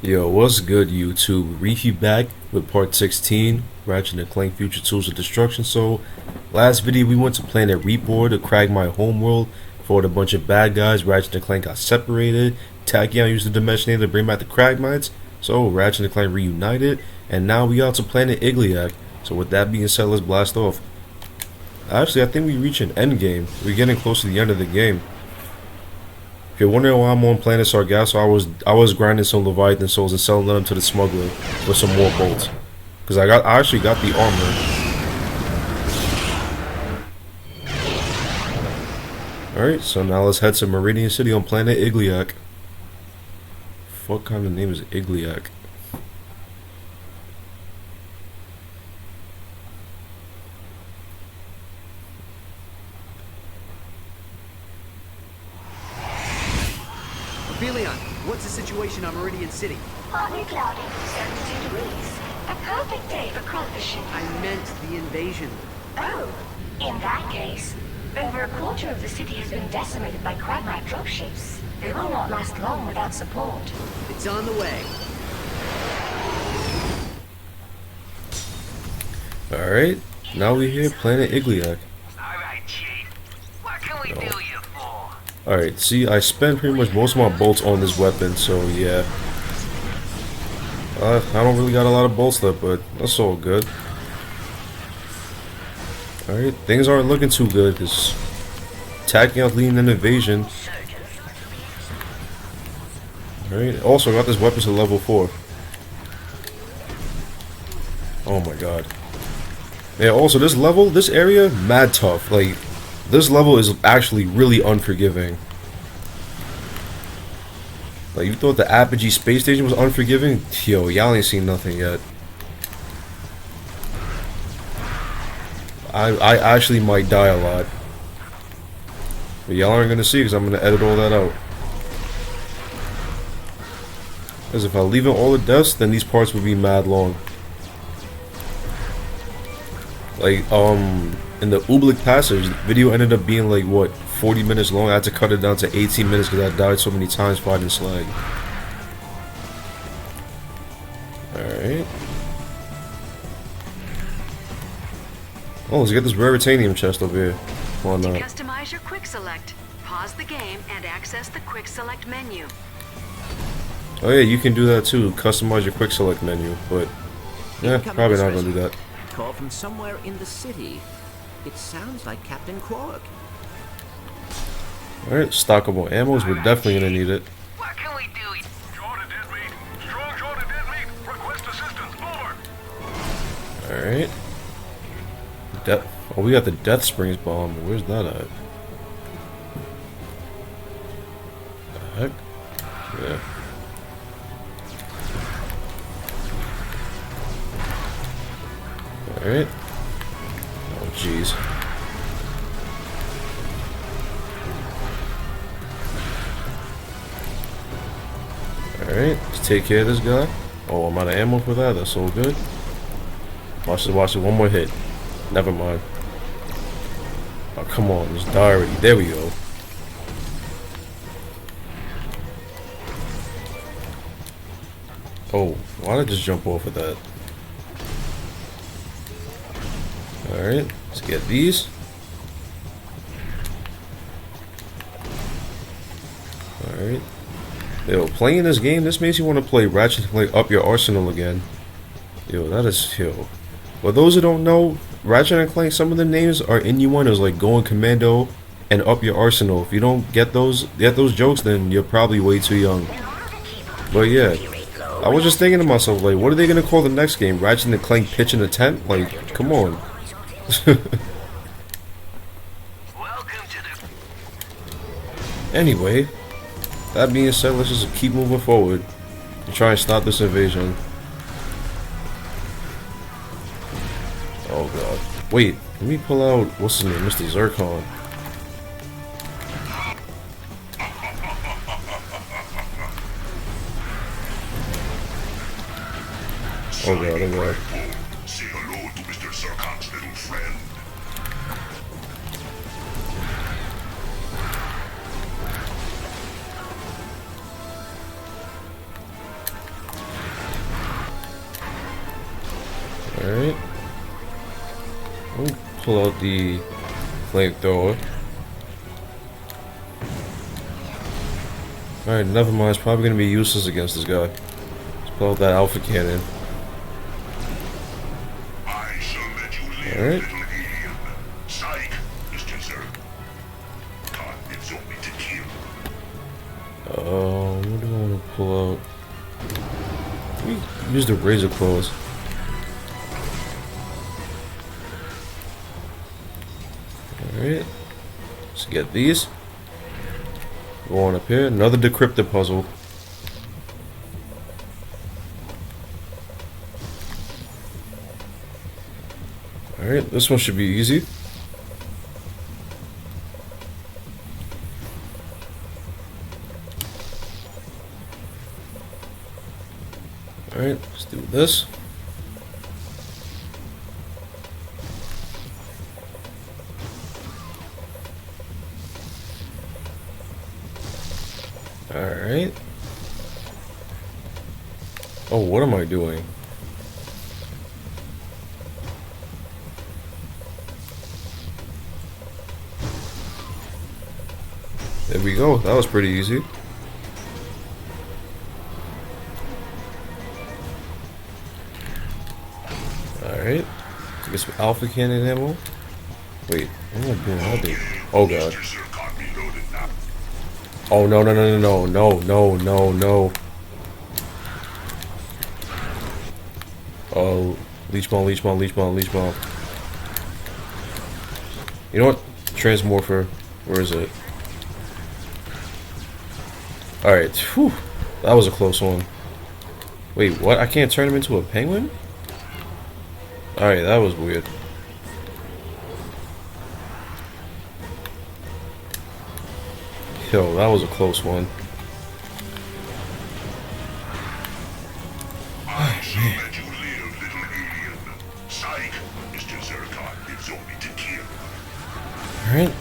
Yo, what's good, YouTube? Reefy back with part 16, Ratchet and Clank Future Tools of Destruction. So, last video we went to Planet Reborn to crack my homeworld, fought a bunch of bad guys. Ratchet and Clank got separated. Tachyon used the Dimensionator to bring back the Cragmites. So, Ratchet and Clank reunited, and now we out to Planet Igliak. So, with that being said, let's blast off. Actually, I think we reach an end game. We're getting close to the end of the game. If you're wondering why I'm on Planet Sargasso, I was grinding some Leviathan souls and selling them to the smuggler for some more bolts, because I actually got the armor. All right, so now let's head to Meridian City on Planet Igliak. What kind of name is Igliak? Leon, what's the situation on Meridian City? Partly cloudy, 72 degrees. A perfect day for crawler fishing. I meant the invasion. Oh, in that case, over a quarter of the city has been decimated by Cragmite dropships. They will not last long without support. It's on the way. Alright, now we're here, Planet Igliak. Alright, Chief. What can we do you for? Alright, see, I spent pretty much most of my bolts on this weapon, so yeah. I don't really got a lot of bolts left, but that's all good. Alright, things aren't looking too good, because Tachyon's leading an invasion. Alright, also got this weapon to level 4. Oh my god. Yeah, also this area, mad tough. Like, this level is actually really unforgiving. Like, you thought the Apogee space station was unforgiving? Yo, y'all ain't seen nothing yet. I actually might die a lot. But y'all aren't gonna see because I'm gonna edit all that out. Because if I leave in all the deaths, then these parts would be mad long. Like, in the Ooblik Passage, the video ended up being like, what, 40 minutes long? I had to cut it down to 18 minutes because I died so many times fighting Slag. Alright. Oh, let's get this Raritanium chest over here. Why To not? customize your quick select, pause the game and access the quick select menu. Oh yeah, you can do that too. Customize your quick select menu, but yeah, probably not gonna do that. Call from somewhere in the city. It sounds like Captain Quark. Alright, stockable ammos, we're definitely gonna need it. What can we do? Short of dead meat. Strong short of dead meat. Request assistance. Over. Alright. Oh, we got the Death Springs bomb. Where's that at? The heck? Yeah. Alright. Oh, jeez. Alright, let's take care of this guy. Oh, I'm out of ammo for that. That's so good. Watch it. One more hit. Never mind. Oh, come on. Just die already. There we go. Oh, why did I just jump off of that? Alright, let's get these. Alright. Yo, playing this game, this makes you want to play Ratchet and Clank Up Your Arsenal again. Yo, that is, yo. For those who don't know, Ratchet and Clank, some of the names are innuendos, like Going Commando and Up Your Arsenal. If you don't get those jokes, then you're probably way too young. But yeah, I was just thinking to myself, like, what are they gonna call the next game? Ratchet and Clank Pitch in a Tent? Like, come on. Anyway, that being said, let's just keep moving forward and try and stop this invasion. Oh god. Wait, let me pull out, what's his name, Mr. Zircon. Oh god, oh god. Say hello to Mr. Zircon's little friend. Alright. We'll pull out the flamethrower. Alright, never mind. It's probably going to be useless against this guy. Let's pull out that alpha cannon. I shall let you live, Alright. little alien. Psych, Mr. Zerg. God lives only to kill. What do I want to pull out? Use the razor claws. Alright. Let's get these. Go on up here. Another decryptor puzzle. Alright, this one should be easy. Alright, let's do this. Alright. Oh, what am I doing? There we go. That was pretty easy. Alright. Get some alpha cannon ammo. Wait, what am I doing? How big? Oh god. Mr. Zerg got me loaded now. Oh no no no no no no no no. Oh, leech bomb, leech bomb, leech bomb, leech bomb. You know what? Transmorpher. Where is it? Alright, whew. That was a close one. Wait, what? I can't turn him into a penguin? Alright, that was weird. Yo, that was a close one. I shall let you live, little alien. Psych, Mr. Zerg lives only to kill. Alright.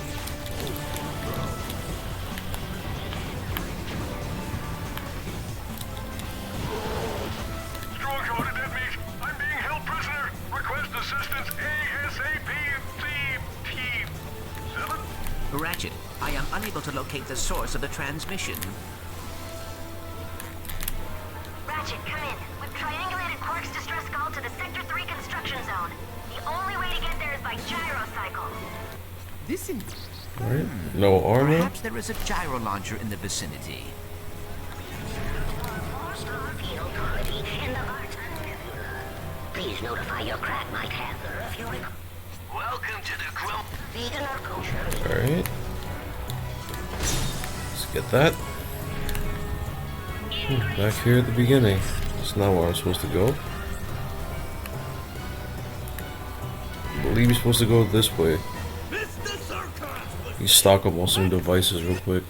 Strong shot of dead meat. I'm being held prisoner. Request assistance ASAP. Team 7? Ratchet, I am unable to locate the source of the transmission. Ratchet, come in. We've triangulated Quark's distress call to the Sector 3 construction zone. The only way to get there is by gyrocycle. This in... Alright. No armor. Perhaps there is a gyro launcher in the vicinity. Field quality in the Barton Nebula. Please notify your Crackmite handler if you require. Welcome to the Chrome. Vegan or kosher? Alright. Let's get that. Back here at the beginning. That's not where I'm supposed to go. I believe you're supposed to go this way. You stock up on some devices real quick.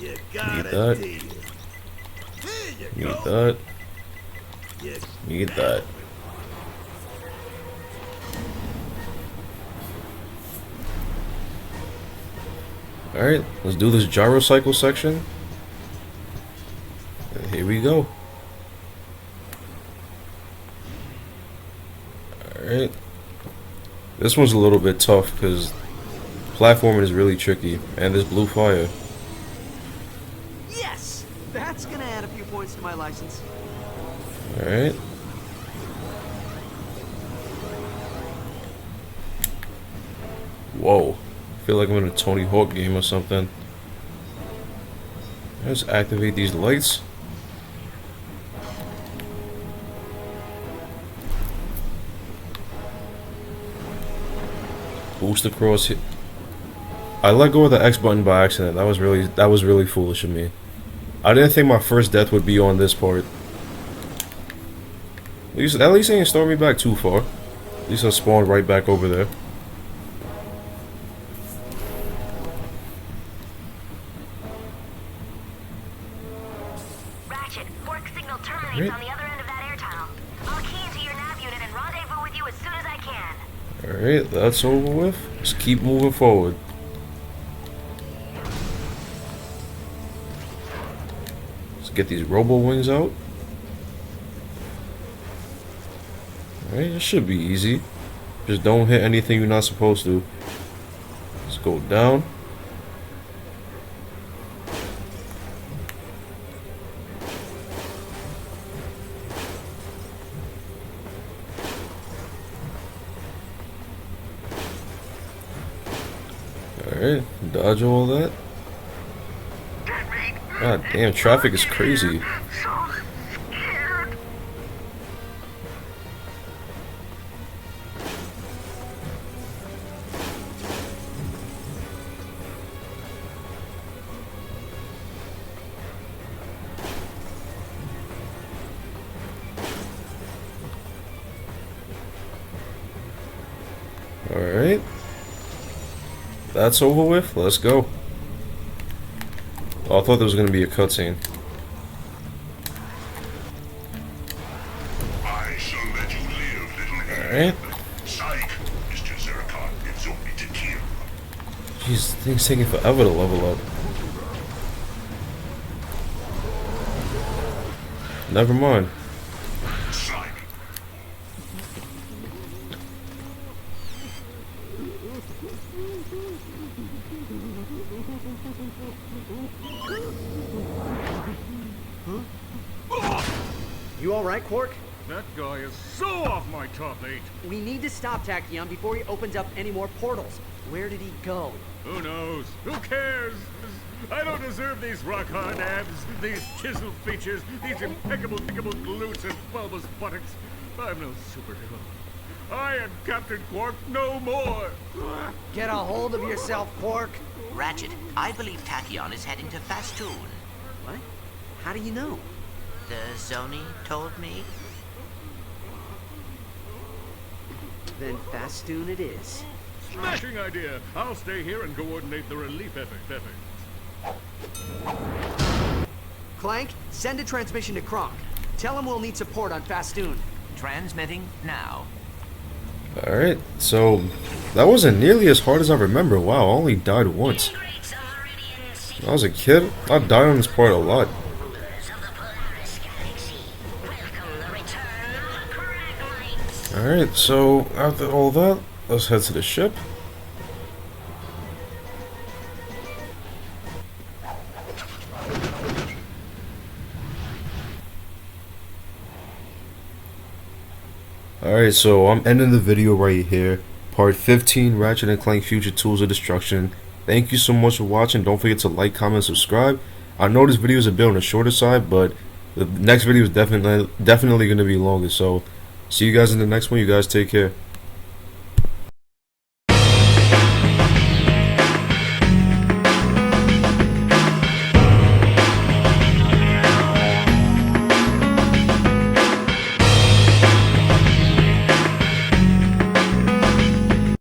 Need that. Need that. Need that. Alright, let's do this gyrocycle section. And here we go. Alright. This one's a little bit tough because platforming is really tricky. And there's blue fire. Yes! That's gonna add a few points to my license. Alright. Whoa. I feel like I'm in a Tony Hawk game or something. Let's activate these lights. Boost across here. I let go of the X button by accident. That was really foolish of me. I didn't think my first death would be on this part. At least they didn't start me back too far. At least I spawned right back over there. Ratchet, Quark signal terminates on the other end of that air tunnel. I'll key into your nav unit and rendezvous with you as soon as I can. Alright, that's over with. Let's keep moving forward. Let's get these robo wings out. Alright, it should be easy. Just don't hit anything you're not supposed to. Let's go down. Alright, dodge all that. God damn, traffic is crazy. So scared. Alright. That's over with. Let's go. Oh, I thought there was going to be a cutscene. I shall let you live, little Alright. Psych, Mr. Zircon lives only to kill. Jeez, thing's taking forever to level up. Never mind. Psych. You alright, Quark? That guy is so off my top 8. We need to stop Tachyon before he opens up any more portals. Where did he go? Who knows? Who cares? I don't deserve these rock-hard abs, these chiseled features, these impeccable glutes and bulbous buttocks. I'm no superhero. I am Captain Quark no more. Get a hold of yourself, Quark. Ratchet, I believe Tachyon is heading to Fastoon. What? How do you know? The Zoni told me. Then Fastoon it is. Smashing idea. I'll stay here and coordinate the relief effort. Clank, send a transmission to Kronk. Tell him we'll need support on Fastoon. Transmitting now. Alright, so that wasn't nearly as hard as I remember. Wow, I only died once. When I was a kid, I died on this part a lot. Alright, so after all that, let's head to the ship. Alright, so I'm ending the video right here. Part 15, Ratchet and Clank Future Tools of Destruction. Thank you so much for watching. Don't forget to like, comment, subscribe. I know this video is a bit on the shorter side, but the next video is definitely going to be longer. So, see you guys in the next one. You guys take care.